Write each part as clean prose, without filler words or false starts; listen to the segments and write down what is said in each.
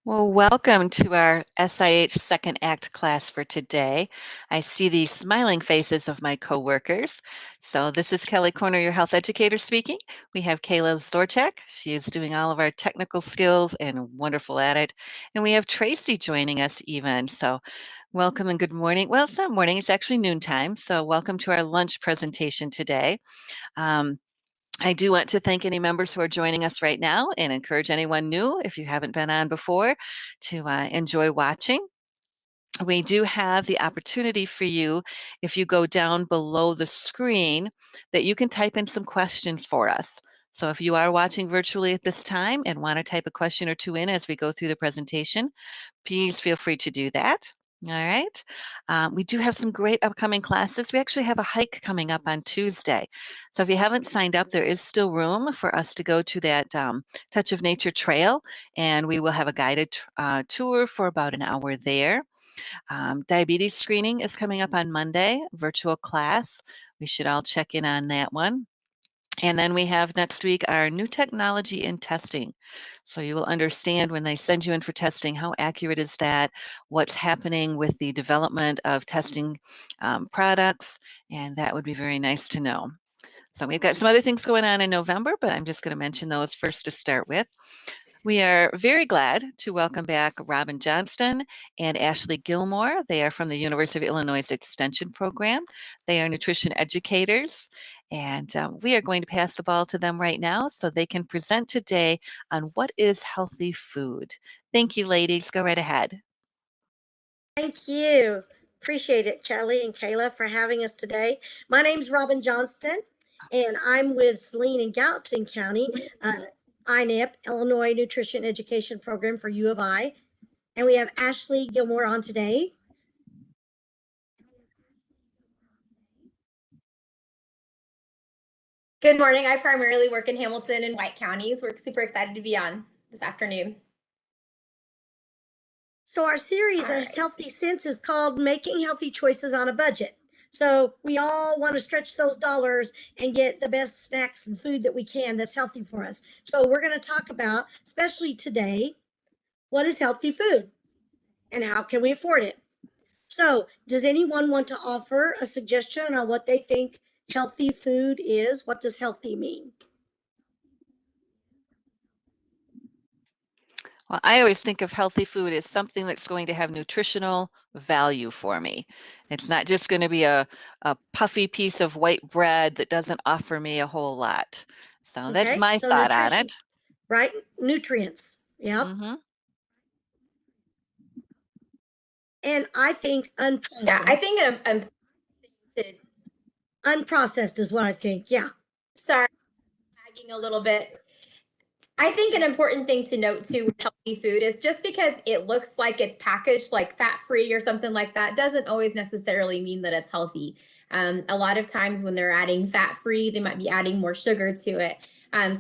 Well, welcome to our SIH Second Act class for today. I see the smiling faces of my coworkers. So this is Kelly Corner, your health educator speaking. We have Kayla Zorchak. She is doing all of our technical skills and wonderful at it. And we have Tracy joining us even. So welcome and good morning. Well, it's not morning, it's actually noontime. So welcome to our lunch presentation today. I do want to thank any members who are joining us right now and encourage anyone new, if you haven't been on before, to enjoy watching. We do have the opportunity for you, if you go down below the screen, that you can type in some questions for us. So if you are watching virtually at this time and want to type a question or two in as we go through the presentation, please feel free to do that. All right. We do have some great upcoming classes. We actually have a hike coming up on Tuesday. So if you haven't signed up, there is still room for us to go to that Touch of Nature trail, and we will have a guided tour for about an hour there. Diabetes screening is coming up on Monday, virtual class. We should all check in on that one. And then we have next week our new technology in testing. So you will understand when they send you in for testing, how accurate is that, what's happening with the development of testing products, and that would be very nice to know. So we've got some other things going on in November, but I'm just going to mention those first to start with. We are very glad to welcome back Robin Johnston and Ashley Gilmour. They are from the University of Illinois Extension Program. They are nutrition educators, and we are going to pass the ball to them right now so they can present today on what is healthy food. Thank you, ladies. Go right ahead. Thank you. Appreciate it, Kelly and Kayla, for having us today. My name's Robin Johnston, and I'm with Saline and Gallatin County, INEP, Illinois Nutrition Education Program for U of I. And we have Ashley Gilmour on today. Good morning. I primarily work in Hamilton and White counties. We're super excited to be on this afternoon. So our series, Healthy Sense, is called Making Healthy Choices on a Budget. So we all want to stretch those dollars and get the best snacks and food that we can that's healthy for us. So we're going to talk about, especially today, what is healthy food and how can we afford it? So does anyone want to offer a suggestion on what they think healthy food is? What does healthy mean? Well, I always think of healthy food as something that's going to have nutritional value for me. It's not just going to be a puffy piece of white bread that doesn't offer me a whole lot. So that's my thought on it. Right? Nutrients. Yep. Mm-hmm. And I think unprocessed. Yeah, I think unprocessed is what I think. Yeah. Sorry, lagging a little bit. I think an important thing to note too with healthy food is just because it looks like it's packaged like fat-free or something like that doesn't always necessarily mean that it's healthy. A lot of times when they're adding fat-free, they might be adding more sugar to it.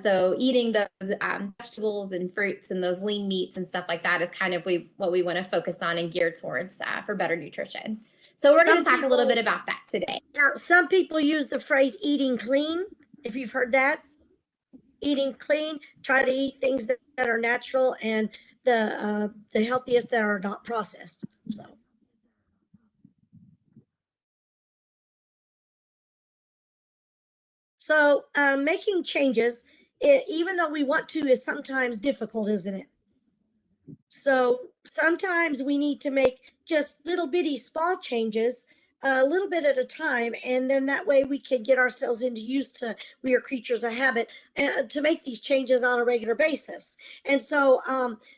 So eating those vegetables and fruits and those lean meats and stuff like that is kind of what we want to focus on and gear towards for better nutrition. So we're going to talk a little bit about that today. Now, some people use the phrase eating clean, if you've heard that. Eating clean, try to eat things that are natural and the healthiest that are not processed. So making changes, even though we want to, is sometimes difficult, isn't it? So sometimes we need to make just little bitty small changes a little bit at a time, and then that way we can get ourselves into used to, we are creatures of habit, to make these changes on a regular basis. And so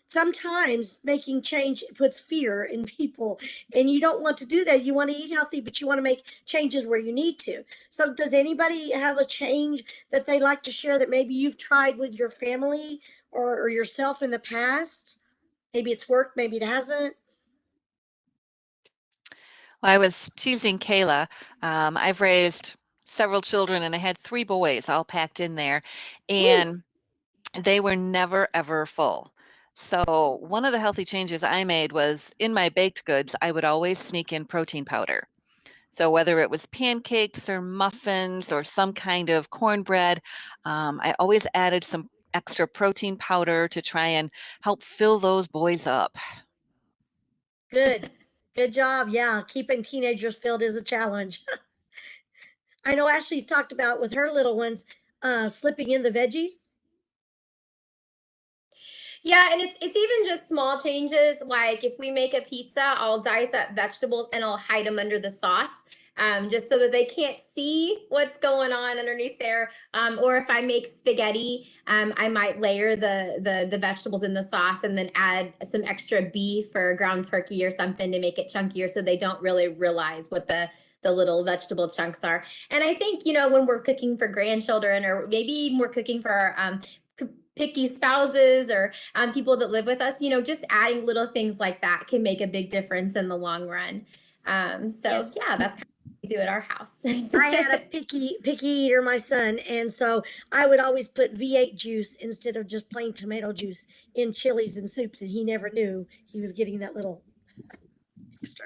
sometimes making change puts fear in people, and you don't want to do that. You want to eat healthy, but you want to make changes where you need to. So does anybody have a change that they'd like to share that maybe you've tried with your family or yourself in the past? Maybe it's worked, maybe it hasn't. Well, I was teasing Kayla. I've raised several children, and I had 3 boys all packed in there, and they were never, ever full. So one of the healthy changes I made was in my baked goods, I would always sneak in protein powder. So whether it was pancakes or muffins or some kind of cornbread, I always added some extra protein powder to try and help fill those boys up. Good. Good job. Yeah, keeping teenagers filled is a challenge. I know Ashley's talked about with her little ones slipping in the veggies. Yeah, and it's even just small changes. Like if we make a pizza, I'll dice up vegetables and I'll hide them under the sauce. Just so that they can't see what's going on underneath there. Or if I make spaghetti, I might layer the vegetables in the sauce and then add some extra beef or ground turkey or something to make it chunkier, so they don't really realize what the little vegetable chunks are. And I think, when we're cooking for grandchildren, or maybe even we're cooking for our picky spouses or people that live with us, just adding little things like that can make a big difference in the long run. Yes. Yeah, that's kind of what we do at our house. I had a picky eater, my son, and so I would always put V8 juice instead of just plain tomato juice in chilies and soups, and he never knew he was getting that little extra.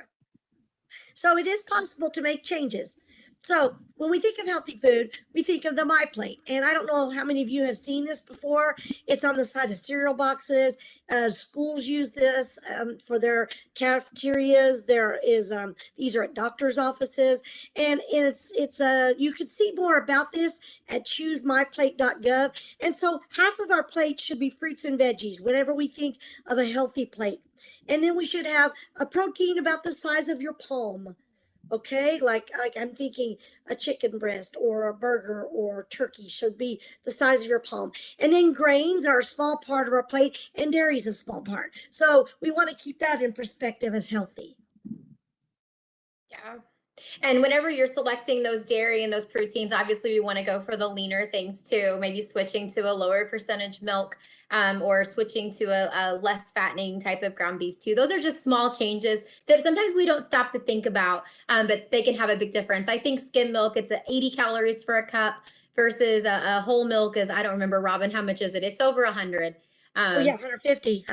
So it is possible to make changes. So when we think of healthy food, we think of the My Plate. And I don't know how many of you have seen this before. It's on the side of cereal boxes. Schools use this for their cafeterias. There is these are at doctors' offices, and it's you can see more about this at choosemyplate.gov. And so half of our plate should be fruits and veggies whenever we think of a healthy plate. And then we should have a protein about the size of your palm. Okay, like I'm thinking a chicken breast or a burger or turkey should be the size of your palm. And then grains are a small part of our plate, and dairy is a small part. So we want to keep that in perspective as healthy. Yeah. And whenever you're selecting those dairy and those proteins, obviously we want to go for the leaner things too, maybe switching to a lower percentage milk, or switching to a less fattening type of ground beef too. Those are just small changes that sometimes we don't stop to think about, but they can have a big difference. I think skim milk, it's 80 calories for a cup versus a whole milk is, I don't remember, Robin, how much is it? It's over 100. Oh yeah, 150,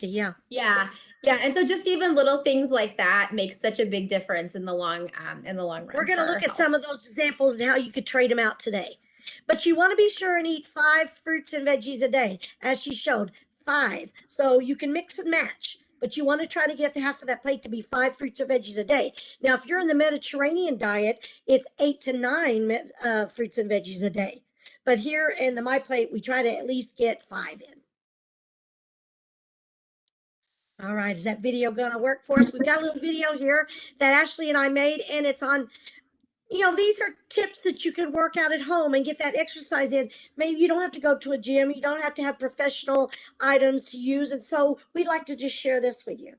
yeah. Yeah. Yeah. And so just even little things like that makes such a big difference in the long run. We're going to for look at health. some of those examples and how you could trade them out today. But you want to be sure and eat 5 fruits and veggies a day, as she showed, 5. So you can mix and match, but you want to try to get half of that plate to be 5 fruits or veggies a day. Now, if you're in the Mediterranean diet, it's 8 to 9 fruits and veggies a day. But here in the My Plate, we try to at least get 5 in. All right, is that video going to work for us? We've got a little video here that Ashley and I made, and it's on, these are tips that you can work out at home and get that exercise in. Maybe you don't have to go to a gym. You don't have to have professional items to use. And so we'd like to just share this with you.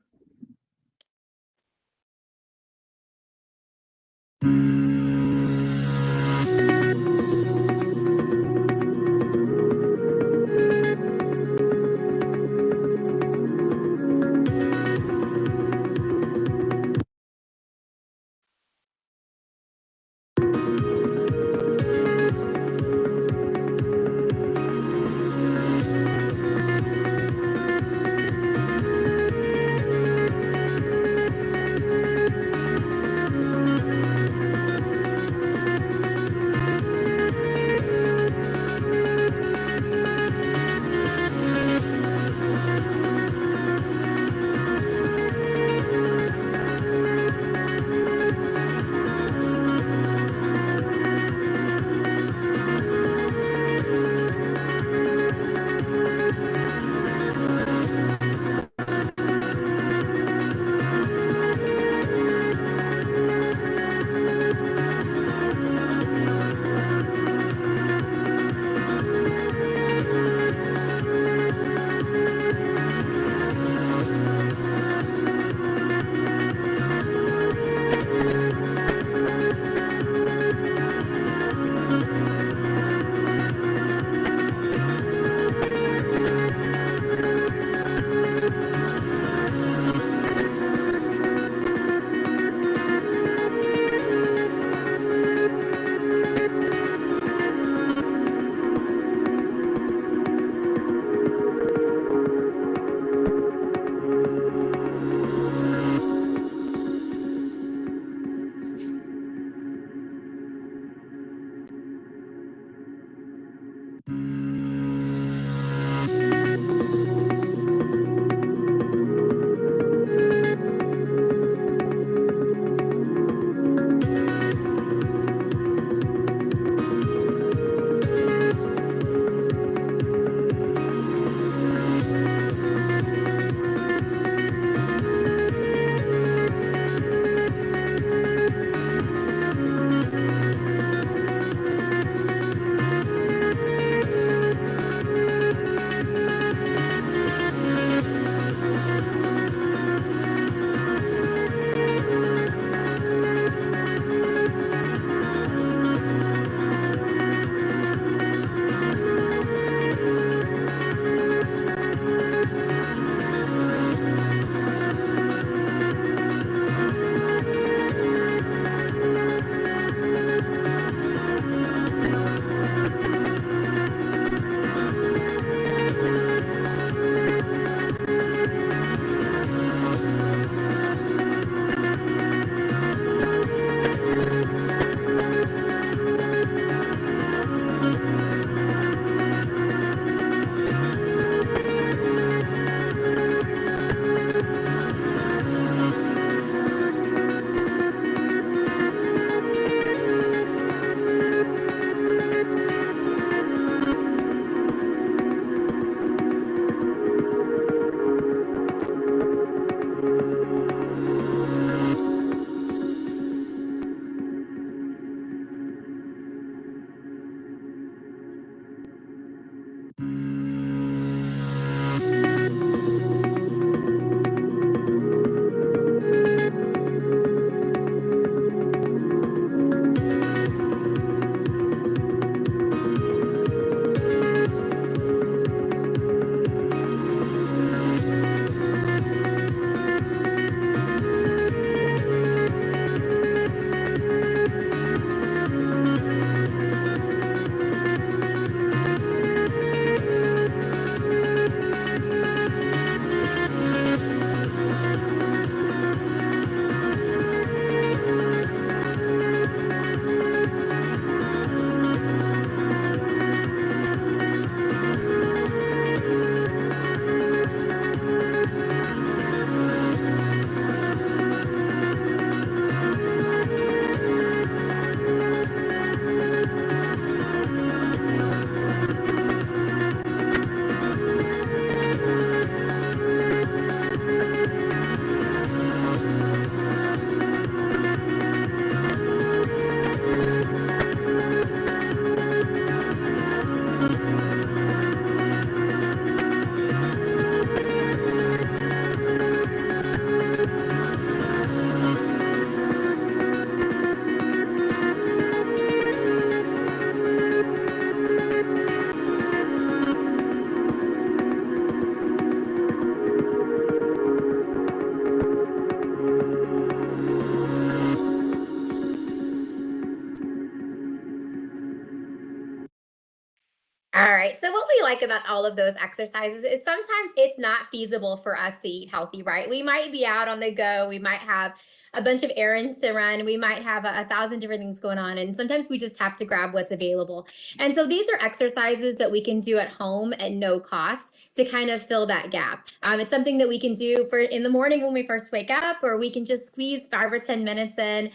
All right. So, what we like about all of those exercises is sometimes it's not feasible for us to eat healthy, right? We might be out on the go. We might have a bunch of errands to run. We might have a thousand different things going on. And sometimes we just have to grab what's available. And so, these are exercises that we can do at home at no cost to kind of fill that gap. It's something that we can do for in the morning when we first wake up, or we can just squeeze 5 or 10 minutes in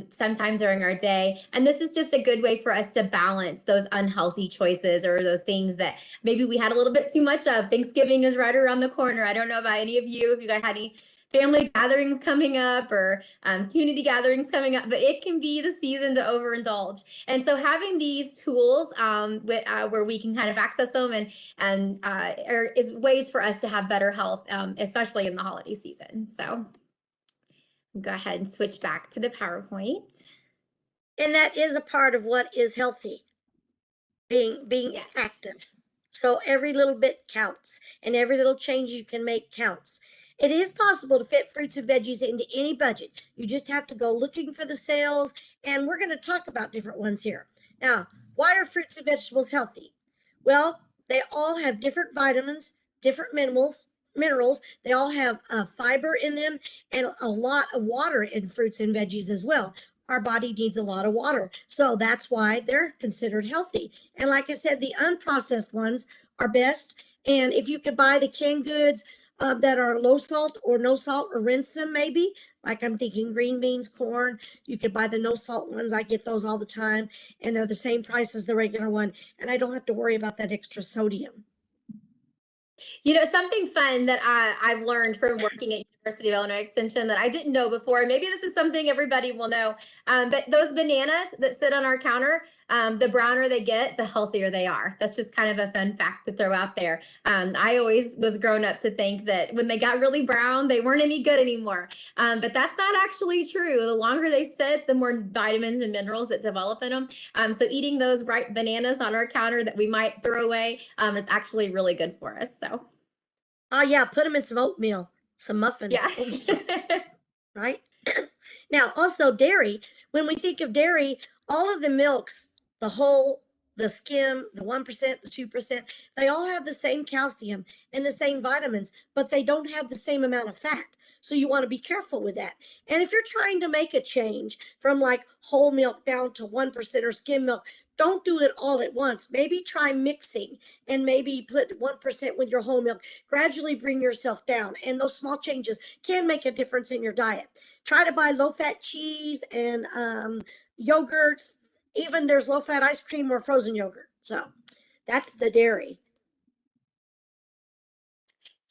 sometime during our day. And this is just a good way for us to balance those unhealthy choices or those things that maybe we had a little bit too much of. Thanksgiving is right around the corner. I don't know about any of you, if you guys had any family gatherings coming up or community gatherings coming up, but it can be the season to overindulge. And so having these tools where we can kind of access them is ways for us to have better health, especially in the holiday season. So go ahead and switch back to the PowerPoint. And that is a part of what is healthy, being Yes. active. So every little bit counts, and every little change you can make counts. It is possible to fit fruits and veggies into any budget. You just have to go looking for the sales, and we're going to talk about different ones here. Now, why are fruits and vegetables healthy? Well, they all have different vitamins, different minerals. They all have fiber in them and a lot of water in fruits and veggies as well. Our body needs a lot of water, so that's why they're considered healthy. And like I said, the unprocessed ones are best. And if you could buy the canned goods that are low salt or no salt, or rinse them maybe, like I'm thinking green beans, corn, you could buy the no salt ones. I get those all the time, and they're the same price as the regular one, and I don't have to worry about that extra sodium. You know, something fun that I've learned from working at University of Illinois Extension that I didn't know before, maybe this is something everybody will know, but those bananas that sit on our counter, the browner they get, the healthier they are. That's just kind of a fun fact to throw out there. I always was grown up to think that when they got really brown, they weren't any good anymore. But that's not actually true. The longer they sit, the more vitamins and minerals that develop in them. So eating those ripe bananas on our counter that we might throw away is actually really good for us. So. Oh yeah, put them in some oatmeal, some muffins. Yeah. Right? Now, also dairy. When we think of dairy, all of the milks, the whole, the skim, the 1%, the 2%, they all have the same calcium and the same vitamins, but they don't have the same amount of fat. So you want to be careful with that. And if you're trying to make a change from like whole milk down to 1% or skim milk, don't do it all at once. Maybe try mixing and maybe put 1% with your whole milk. Gradually bring yourself down. And those small changes can make a difference in your diet. Try to buy low-fat cheese and yogurts. Even there's low-fat ice cream or frozen yogurt. So that's the dairy.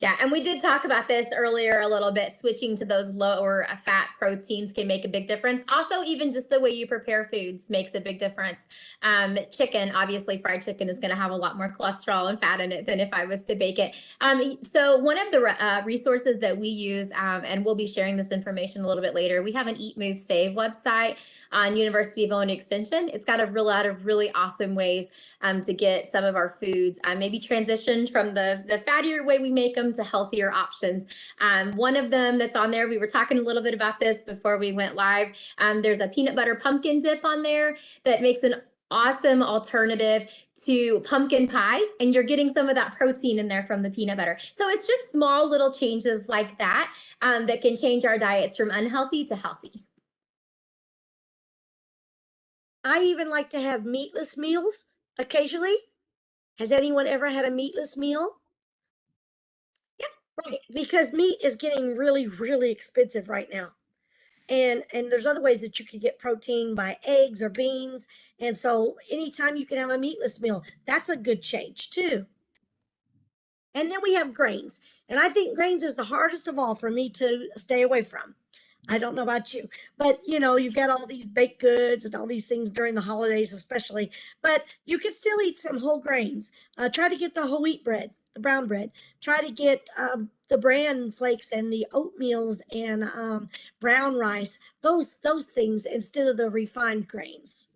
Yeah, and we did talk about this earlier a little bit. Switching to those lower fat proteins can make a big difference. Also, even just the way you prepare foods makes a big difference. Chicken, obviously, fried chicken is going to have a lot more cholesterol and fat in it than if I was to bake it. So one of the resources that we use, and we'll be sharing this information a little bit later, we have an Eat, Move, Save website on University of Illinois Extension. It's got a lot of really awesome ways to get some of our foods maybe transitioned from the fattier way we make them to healthier options. One of them that's on there, we were talking a little bit about this before we went live. There's a peanut butter pumpkin dip on there that makes an awesome alternative to pumpkin pie, and you're getting some of that protein in there from the peanut butter. So it's just small little changes like that that can change our diets from unhealthy to healthy. I even like to have meatless meals occasionally. Has anyone ever had a meatless meal? Yeah. Right, because meat is getting really, really expensive right now. And there's other ways that you can get protein by eggs or beans. And so anytime you can have a meatless meal, that's a good change too. And then we have grains. And I think grains is the hardest of all for me to stay away from. I don't know about you, but you know, you've got all these baked goods and all these things during the holidays, especially, but you can still eat some whole grains. Try to get the whole wheat bread, the brown bread. Try to get the bran flakes and the oatmeals and brown rice, those things instead of the refined grains.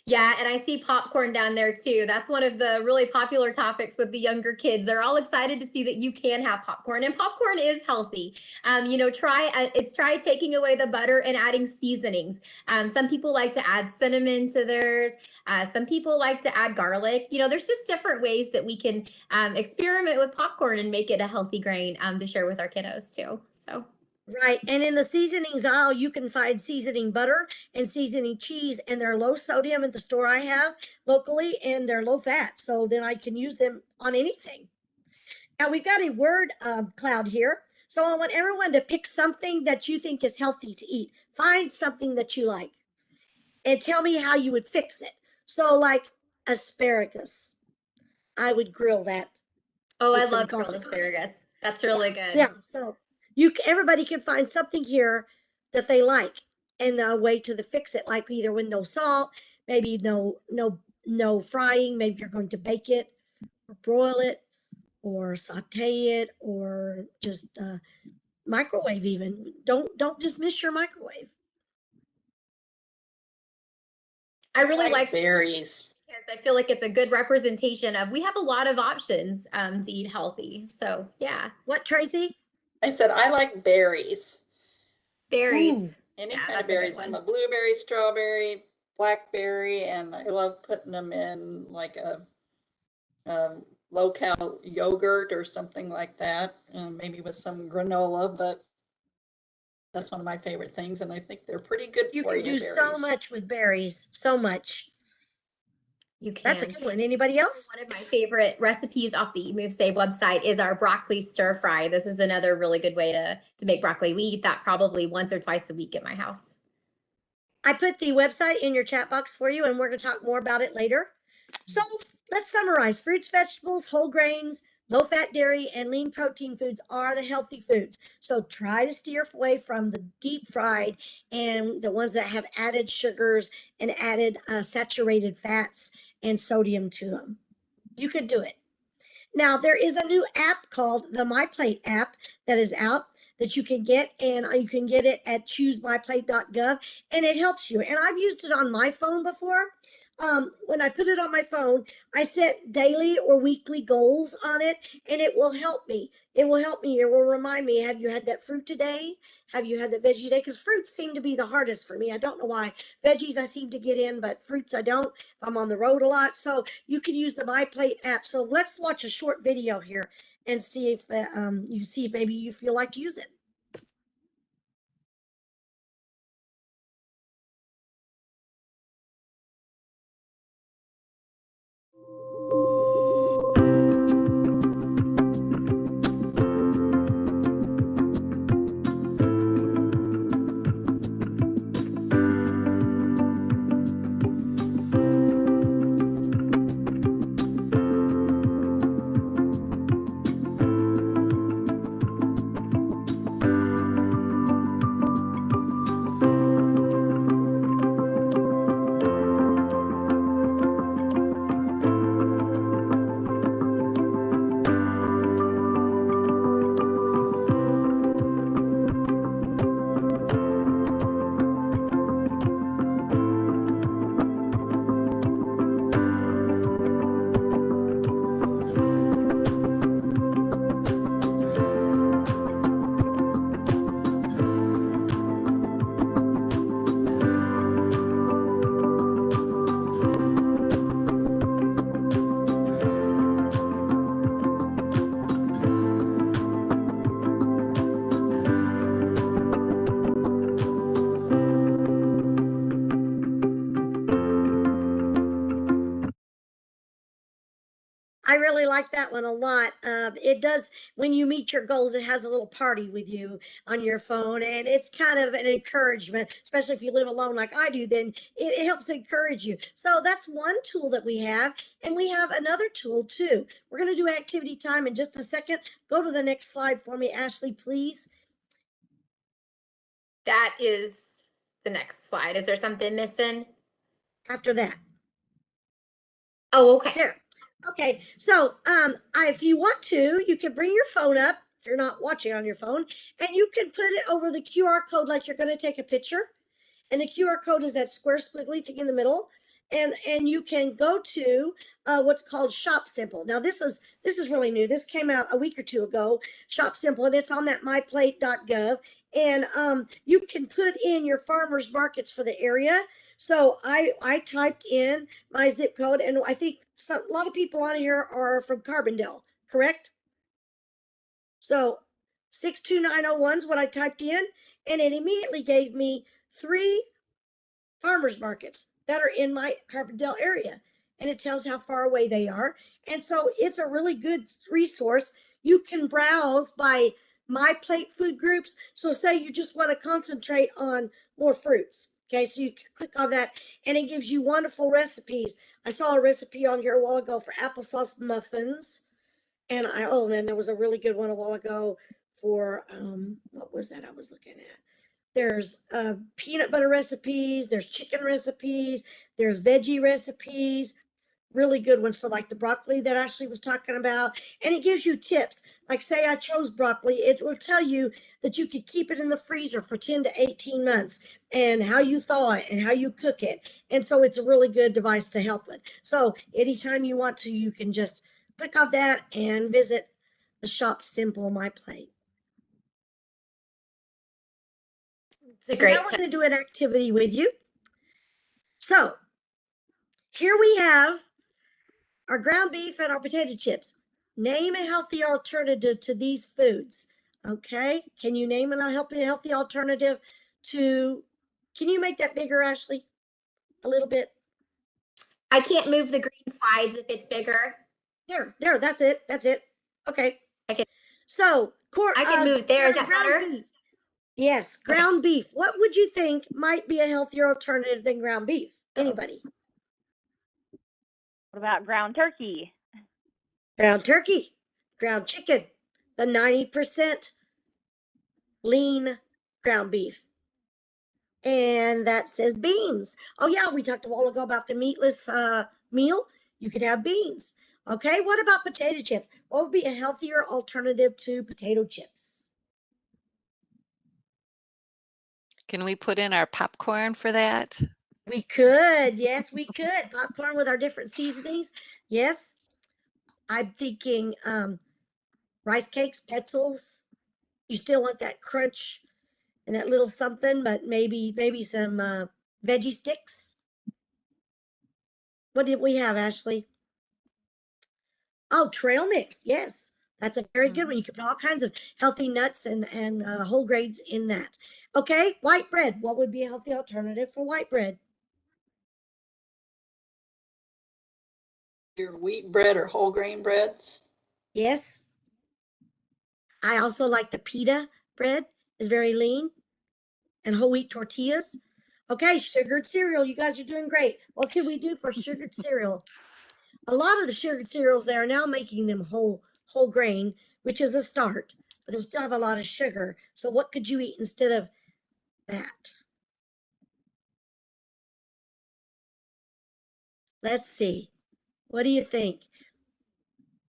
Yeah, and I see popcorn down there too. That's one of the really popular topics with the younger kids. They're all excited to see that you can have popcorn, and popcorn is healthy. Try taking away the butter and adding seasonings. Some people like to add cinnamon to theirs. Some people like to add garlic. There's just different ways that we can experiment with popcorn and make it a healthy grain to share with our kiddos too. So. Right. And in the seasonings aisle, you can find seasoning butter and seasoning cheese, and they're low sodium at the store I have locally, and they're low fat. So then I can use them on anything. Now we've got a word cloud here. So I want everyone to pick something that you think is healthy to eat. Find something that you like and tell me how you would fix it. So, like asparagus, I would grill that. Oh, with I some love grilled garlic on it. asparagus. That's really good. Yeah. So everybody can find something here that they like, and a way to fix it, like either with no salt, maybe no frying. Maybe you're going to bake it or broil it or saute it or just microwave. Even don't dismiss your microwave. I really like berries. because I feel like it's a good representation of we have a lot of options to eat healthy. So yeah, What, Tracy? I said I like berries. berries. Ooh. Any Yeah, kind that's of a good berries. one. I'm a blueberry, strawberry, blackberry, and I love putting them in like a low-cal yogurt or something like that, maybe with some granola, but that's one of my favorite things, and I think they're pretty good You for can you, do so berries. much with berries. So much. You can. That's a good one. Anybody else? One of my favorite recipes off the Move Save website is our broccoli stir fry. This is another really good way to make broccoli. We eat that probably once or twice a week at my house. I put the website in your chat box for you, and we're going to talk more about it later. So let's summarize. Fruits, vegetables, whole grains, low-fat dairy, and lean protein foods are the healthy foods. So try to steer away from the deep fried and the ones that have added sugars and added saturated fats and sodium to them. You could do it. Now, there is a new app called the MyPlate app that is out that you can get, and you can get it at choosemyplate.gov, and it helps you. And I've used it on my phone before. When I put it on my phone, I set daily or weekly goals on it, and it will help me. It will help me. It will remind me, have you had that fruit today? Have you had the veggie today? Because fruits seem to be the hardest for me. I don't know why. Veggies I seem to get in, but fruits I don't. I'm on the road a lot. So you can use the MyPlate app. So let's watch a short video here and see if you see if maybe you feel like to use it. I really like that one a lot. It does, when you meet your goals, it has a little party with you on your phone, and it's kind of an encouragement, especially if you live alone like I do, then it helps encourage you. So that's one tool that we have, and we have another tool too. We're going to do activity time in just a second. Go to the next slide for me, Ashley, please. That is the next slide. Is there something missing? After that. Oh, okay. There. Okay, so if you want to, you can bring your phone up if you're not watching on your phone, and you can put it over the QR code like you're going to take a picture. And the QR code is that square squiggly thing in the middle. And you can go to what's called Shop Simple. Now this is really new. This came out a week or two ago. Shop Simple, and it's on that myplate.gov. And you can put in your farmers markets for the area. So I typed in my zip code, and I think a lot of people on here are from Carbondale, correct? So 62901 is what I typed in, and it immediately gave me 3 farmers markets that are in my Carbondale area, and it tells how far away they are. And so it's a really good resource. You can browse by my plate food groups. So say you just want to concentrate on more fruits. Okay, so you click on that, and it gives you wonderful recipes. I saw a recipe on here a while ago for applesauce muffins. And oh man, there was a really good one a while ago for, what was that I was looking at? There's peanut butter recipes, there's chicken recipes, there's veggie recipes, really good ones for like the broccoli that Ashley was talking about. And it gives you tips. Like say I chose broccoli, it will tell you that you could keep it in the freezer for 10 to 18 months and how you thaw it and how you cook it. And so it's a really good device to help with. So anytime you want to, you can just click on that and visit the Shop Simple My Plate. It's a So great now we're tip. going to do an activity with you. So here we have our ground beef and our potato chips. Name a healthy alternative to these foods. Okay, can you name a healthy alternative to, can you make that bigger, Ashley? A little bit. I can't move the green slides if it's bigger. There, that's it. Okay. I can- So, I can move there. Is that ground better? beef. Yes, ground beef. What would you think might be a healthier alternative than ground beef? Anybody? What about ground turkey? Ground turkey, ground chicken, the 90% lean ground beef. And that says beans. Oh yeah, we talked a while ago about the meatless meal. You could have beans. Okay, what about potato chips? What would be a healthier alternative to potato chips? Can we put in our popcorn for that? We could, yes, we could. Popcorn with our different seasonings. Yes. I'm thinking rice cakes, pretzels. You still want that crunch and that little something, but maybe some veggie sticks. What did we have, Ashley? Oh, trail mix. Yes, that's a very good one. You can put all kinds of healthy nuts and whole grains in that. Okay, white bread. What would be a healthy alternative for white bread? Your wheat bread or whole grain breads. Yes. I also like the pita bread. It's very lean, and whole wheat tortillas. Okay, sugared cereal. You guys are doing great. What can we do for sugared cereal? A lot of the sugared cereals, they are now making them whole grain, which is a start, but they still have a lot of sugar. So what could you eat instead of that? Let's see. What do you think?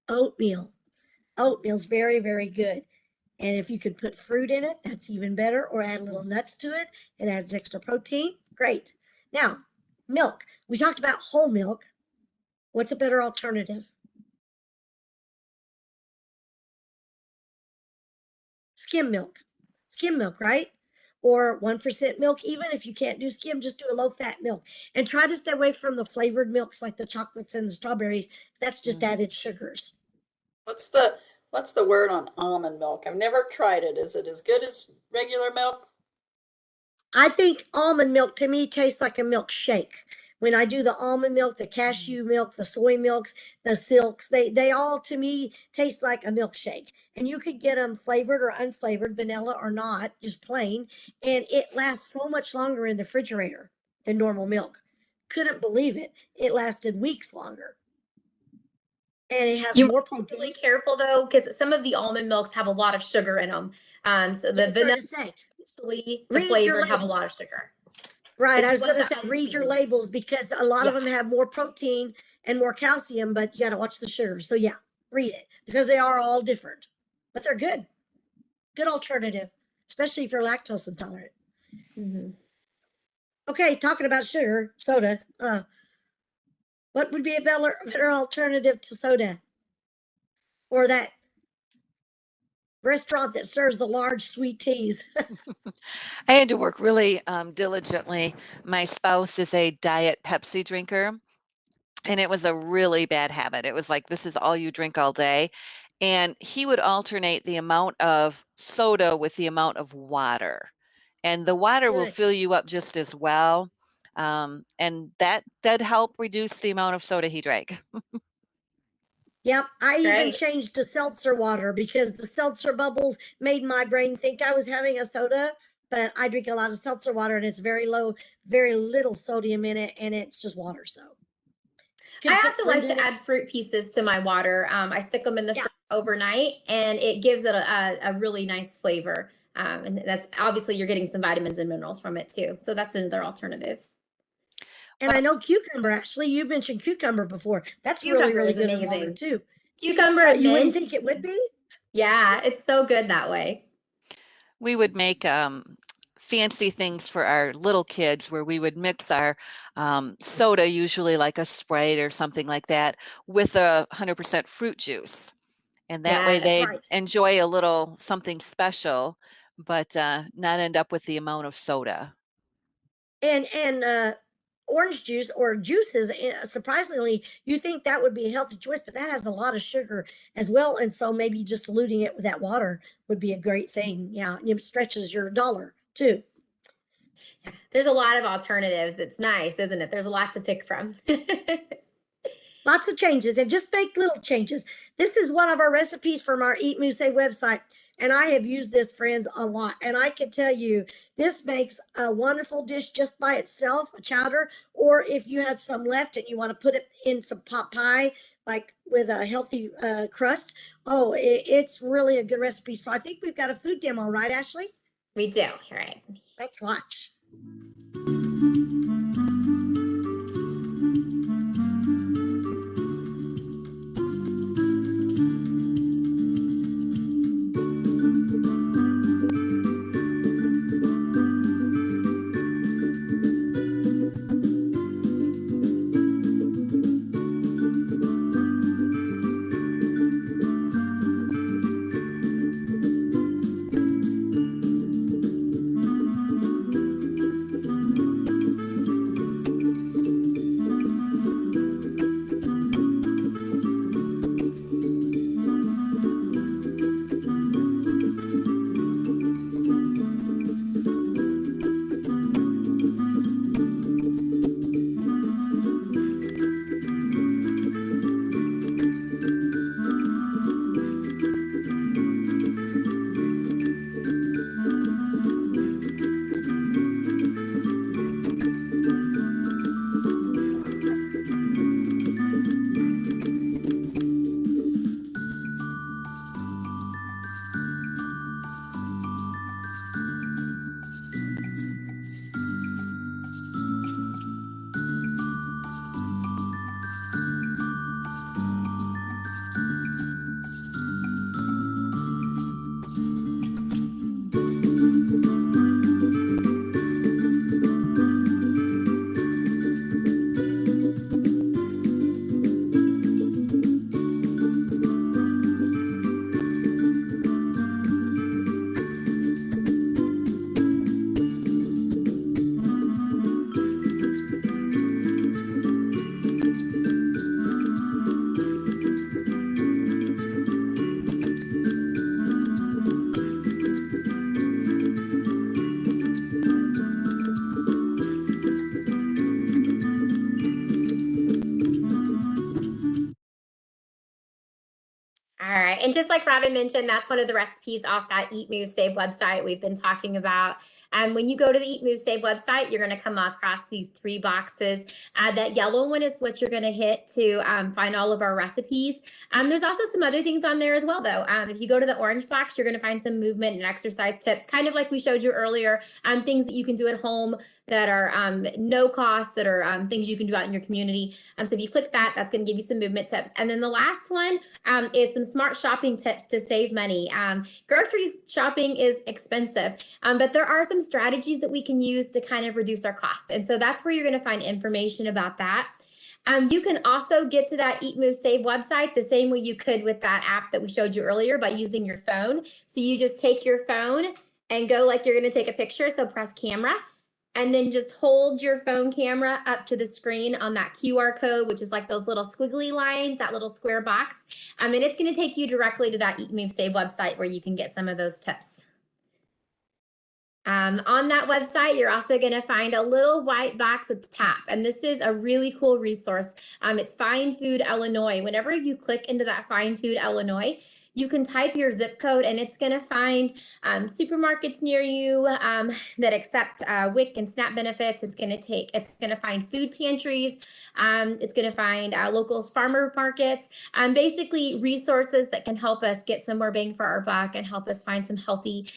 Oatmeal. Oatmeal's very, very good. And if you could put fruit in it, that's even better, or add little nuts to it. It adds extra protein. Great. Now, milk. We talked about whole milk. What's a better alternative? Skim milk. Skim milk, right? Or 1% milk. Even if you can't do skim, just do a low fat milk. And try to stay away from the flavored milks like the chocolates and the strawberries. That's just added sugars. What's the word on almond milk? I've never tried it. Is it as good as regular milk? I think almond milk to me tastes like a milkshake. When I do the almond milk, the cashew milk, the soy milks, the silks, they all to me taste like a milkshake. And you could get them flavored or unflavored, vanilla or not, just plain. And it lasts so much longer in the refrigerator than normal milk. Couldn't believe it. It lasted weeks longer. And it has more protein. Be really careful though, because some of the almond milks have a lot of sugar in them. So the vanilla. actually the Read your flavored have a lot labels. of sugar. Right. So I you was want going to the say, read your unsweetened. labels because a lot of Yeah. them have more protein and more calcium, but you got to watch the sugar. So yeah, read it because they are all different, but they're good. Good alternative, especially if you're lactose intolerant. Mhm. Okay, talking about sugar, soda. What would be a better alternative to soda? Or that restaurant that serves the large sweet teas? I had to work really diligently. My spouse is a diet Pepsi drinker, and it was a really bad habit. It was like, this is all you drink all day. And he would alternate the amount of soda with the amount of water. And the water will Good. fill you up just as well. And that did help reduce the amount of soda he drank. Yep, I even Great. changed to seltzer water because the seltzer bubbles made my brain think I was having a soda, but I drink a lot of seltzer water and it's very low, very little sodium in it, and it's just water. So I can put also fruit like in to it. add fruit pieces to my water. I stick them in the Yeah. fridge overnight, and it gives it a really nice flavor. And that's obviously you're getting some vitamins and minerals from it too. So that's another alternative. And I know cucumber, Ashley, you mentioned cucumber before. That's really, Cucumber really is good in water amazing. too. Cucumber Yeah, and you wouldn't mint. think it would be? Yeah, it's so good that way. We would make fancy things for our little kids where we would mix our soda, usually like a Sprite or something like that, with a 100% fruit juice. And that way Yes. they Right. enjoy a little something special, but not end up with the amount of soda. And orange juice or juices, surprisingly, you think that would be a healthy choice, but that has a lot of sugar as well. And so maybe just diluting it with that water would be a great thing. Yeah, and it stretches your dollar too. Yeah, there's a lot of alternatives. It's nice, isn't it? There's a lot to pick from. Lots of changes and just make little changes. This is one of our recipes from our Eat Mousse website. And I have used this, friends, a lot. And I can tell you, this makes a wonderful dish just by itself, a chowder. Or if you had some left and you want to put it in some pot pie, like with a healthy crust, oh, it's really a good recipe. So I think we've got a food demo, right, Ashley? We do. All right. Let's watch. All right. And just like Robin mentioned, that's one of the recipes off that Eat, Move, Save website we've been talking about. And when you go to the Eat, Move, Save website, you're going to come across these 3 boxes. That yellow one is what you're going to hit to find all of our recipes. There's also some other things on there as well, though. If you go to the orange box, you're going to find some movement and exercise tips, kind of like we showed you earlier, things that you can do at home that are no cost, that are things you can do out in your community. So if you click that, that's going to give you some movement tips. And then the last one is some smart shopping tips to save money. Grocery shopping is expensive, but there are some strategies that we can use to kind of reduce our cost. And so that's where you're going to find information about that. You can also get to that Eat, Move, Save website the same way you could with that app that we showed you earlier by using your phone. So you just take your phone and go like you're going to take a picture. So press camera. And then just hold your phone camera up to the screen on that QR code, which is like those little squiggly lines, that little square box. And it's going to take you directly to that Eat, Move, Save website where you can get some of those tips. On that website, you're also going to find a little white box at the top. And this is a really cool resource. It's Find Food Illinois. Whenever you click into that Find Food Illinois, you can type your zip code and it's going to find supermarkets near you that accept WIC and SNAP benefits. It's going to find food pantries. It's going to find local farmer markets, basically resources that can help us get some more bang for our buck and help us find some healthy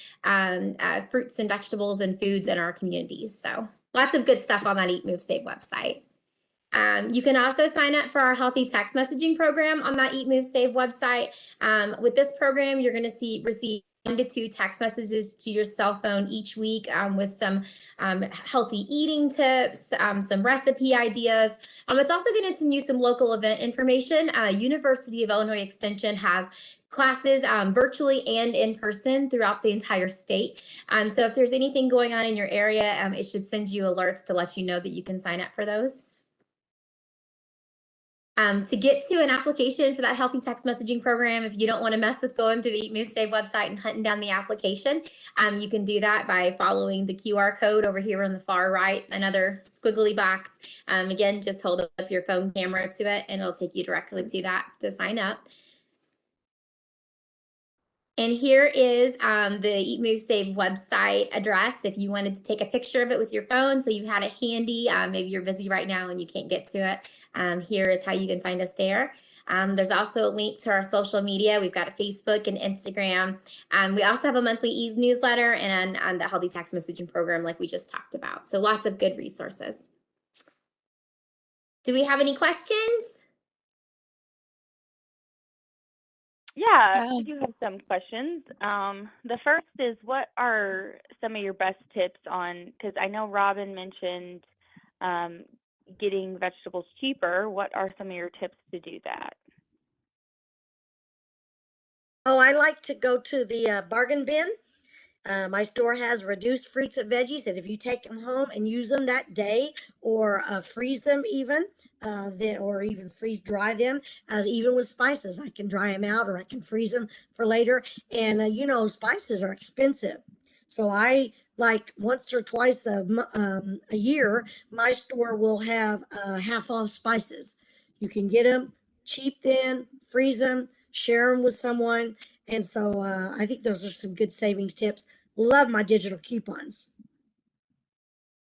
fruits and vegetables and foods in our communities. So lots of good stuff on that Eat, Move, Save website. You can also sign up for our healthy text messaging program on that Eat, Move, Save website. With this program, you're going to receive 1 to 2 text messages to your cell phone each week with some healthy eating tips, some recipe ideas. It's also going to send you some local event information. University of Illinois Extension has classes virtually and in person throughout the entire state. So if there's anything going on in your area, it should send you alerts to let you know that you can sign up for those. To get to an application for that healthy text messaging program, if you don't want to mess with going through the Eat, Move, Save website and hunting down the application, you can do that by following the QR code over here on the far right, another squiggly box. Again, just hold up your phone camera to it and it'll take you directly to that to sign up. And here is the Eat, Move, Save website address if you wanted to take a picture of it with your phone so you had it handy. Maybe you're busy right now and you can't get to it. Here is how you can find us there. There's also a link to our social media. We've got a Facebook and Instagram. We also have a monthly ease newsletter and the healthy text messaging program like we just talked about. So lots of good resources. Do we have any questions? Yeah, we do have some questions. The first is, what are some of your best tips on, because I know Robin mentioned getting vegetables cheaper. What are some of your tips to do that? Oh, I like to go to the bargain bin. My store has reduced fruits and veggies, and if you take them home and use them that day or freeze them even, or even freeze dry them, even with spices, I can dry them out or I can freeze them for later. And you know, spices are expensive. So I like once or twice a year, my store will have half off spices. You can get them cheap then, freeze them, share them with someone. And so I think those are some good savings tips. Love my digital coupons.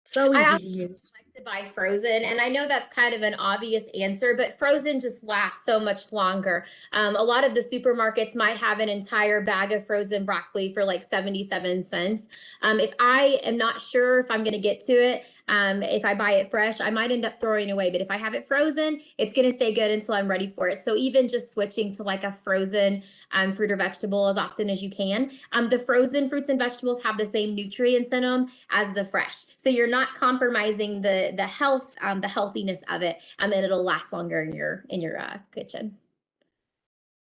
So easy to use. I like to buy frozen, and I know that's kind of an obvious answer, but frozen just lasts so much longer. A lot of the supermarkets might have an entire bag of frozen broccoli for like 77 cents. If I am not sure if I'm going to get to it, if I buy it fresh, I might end up throwing it away. But if I have it frozen, it's going to stay good until I'm ready for it. So even just switching to like a frozen fruit or vegetable as often as you can. The frozen fruits and vegetables have the same nutrients in them as the fresh. So you're not compromising the health, the healthiness of it, and it'll last longer in your kitchen.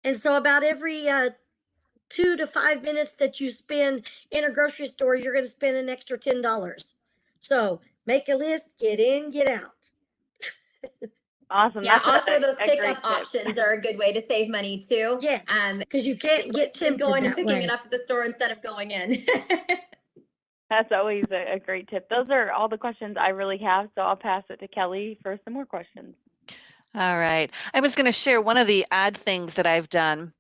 And so about every 2 to 5 minutes that you spend in a grocery store, you're going to spend an extra $10. So make a list, get in, get out. Awesome. Yeah, That's also those pickup tip. options are a good way to save money too. Yes, because you can't get tempted going and that picking way. it up at the store instead of going in. That's always a great tip. Those are all the questions I really have, so I'll pass it to Kelly for some more questions. All right. I was going to share one of the odd things that I've done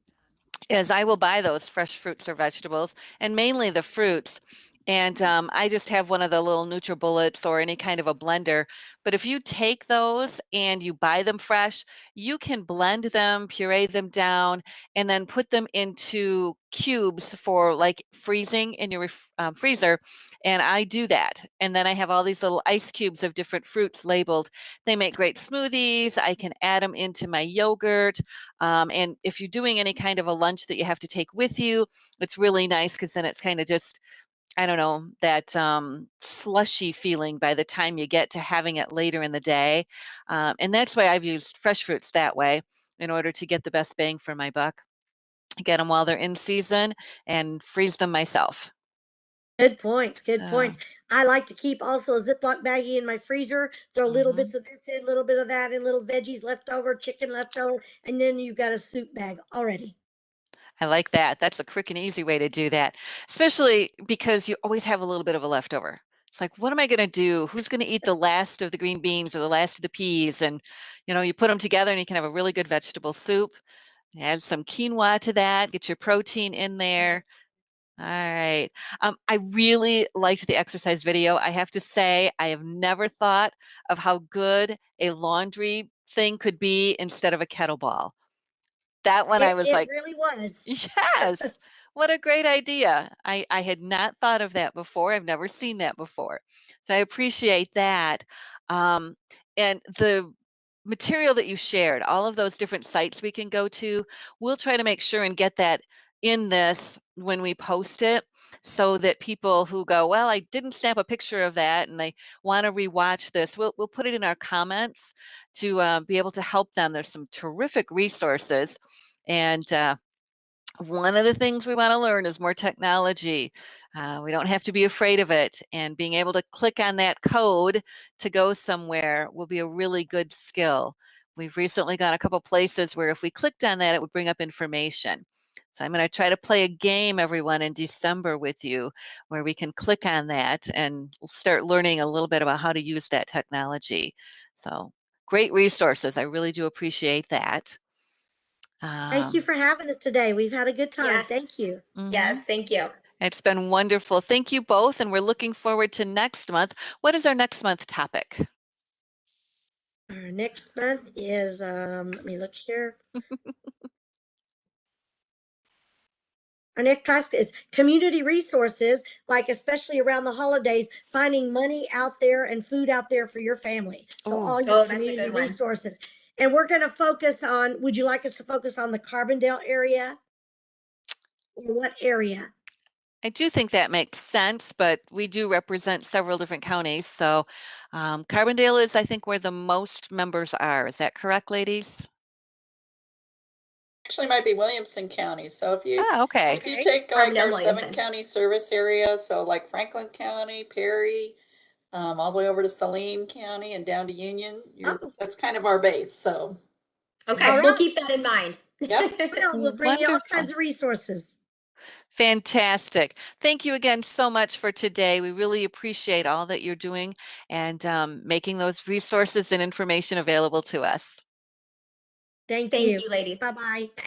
is I will buy those fresh fruits or vegetables, and mainly the fruits. And I just have one of the little NutriBullets or any kind of a blender. But if you take those and you buy them fresh, you can blend them, puree them down, and then put them into cubes for like freezing in your freezer. And I do that. And then I have all these little ice cubes of different fruits labeled. They make great smoothies. I can add them into my yogurt. And if you're doing any kind of a lunch that you have to take with you, it's really nice because then it's kind of just, I don't know, that slushy feeling by the time you get to having it later in the day. And that's why I've used fresh fruits that way in order to get the best bang for my buck. Get them while they're in season and freeze them myself. Good points. Good So, points. I like to keep also a Ziploc baggie in my freezer, throw little mhm. bits of this in, little bit of that in, little veggies left over, chicken left over, and then you've got a soup bag already. I like that. That's a quick and easy way to do that, especially because you always have a little bit of a leftover. It's like, what am I going to do? Who's going to eat the last of the green beans or the last of the peas? And, you put them together and you can have a really good vegetable soup. Add some quinoa to that, get your protein in there. All right. I really liked the exercise video. I have to say, I have never thought of how good a laundry thing could be instead of a kettlebell. That one I was It like, really was. yes, what a great idea. I had not thought of that before. I've never seen that before. So I appreciate that. Um, and the material that you shared, all of those different sites we can go to, we'll try to make sure and get that in this when we post it so that people who go, well, I didn't snap a picture of that and they want to rewatch this, we'll put it in our comments to be able to help them. There's some terrific resources. And one of the things we want to learn is more technology. We don't have to be afraid of it. And being able to click on that code to go somewhere will be a really good skill. We've recently gone a couple places where if we clicked on that, it would bring up information. So I'm going to try to play a game, everyone, in December with you where we can click on that and start learning a little bit about how to use that technology. So great resources. I really do appreciate that. Thank you for having us today. We've had a good time. Yes. Thank you. Yes, thank you. It's been wonderful. Thank you both, and we're looking forward to next month. What is our next month topic? Our next month is, let me look here. Our next class is community resources, like especially around the holidays, finding money out there and food out there for your family. So all your that's a community good one. resources. And we're going to focus on, would you like us to focus on the Carbondale area? Or what area? I do think that makes sense, but we do represent several different counties. So Carbondale is, I think, where the most members are. Is that correct, ladies? Actually might be Williamson County. So if you okay. if you take like Carbondale, our Williamson. 7-county service area, so like Franklin County, Perry, all the way over to Saline County and down to Union, that's kind of our base. So Okay, All we'll right. keep that in mind. Yep. Well, we'll bring you all Wonderful. kinds of resources. Fantastic. Thank you again so much for today. We really appreciate all that you're doing and making those resources and information available to us. Thank Thank you. you, ladies. Bye-bye. Bye.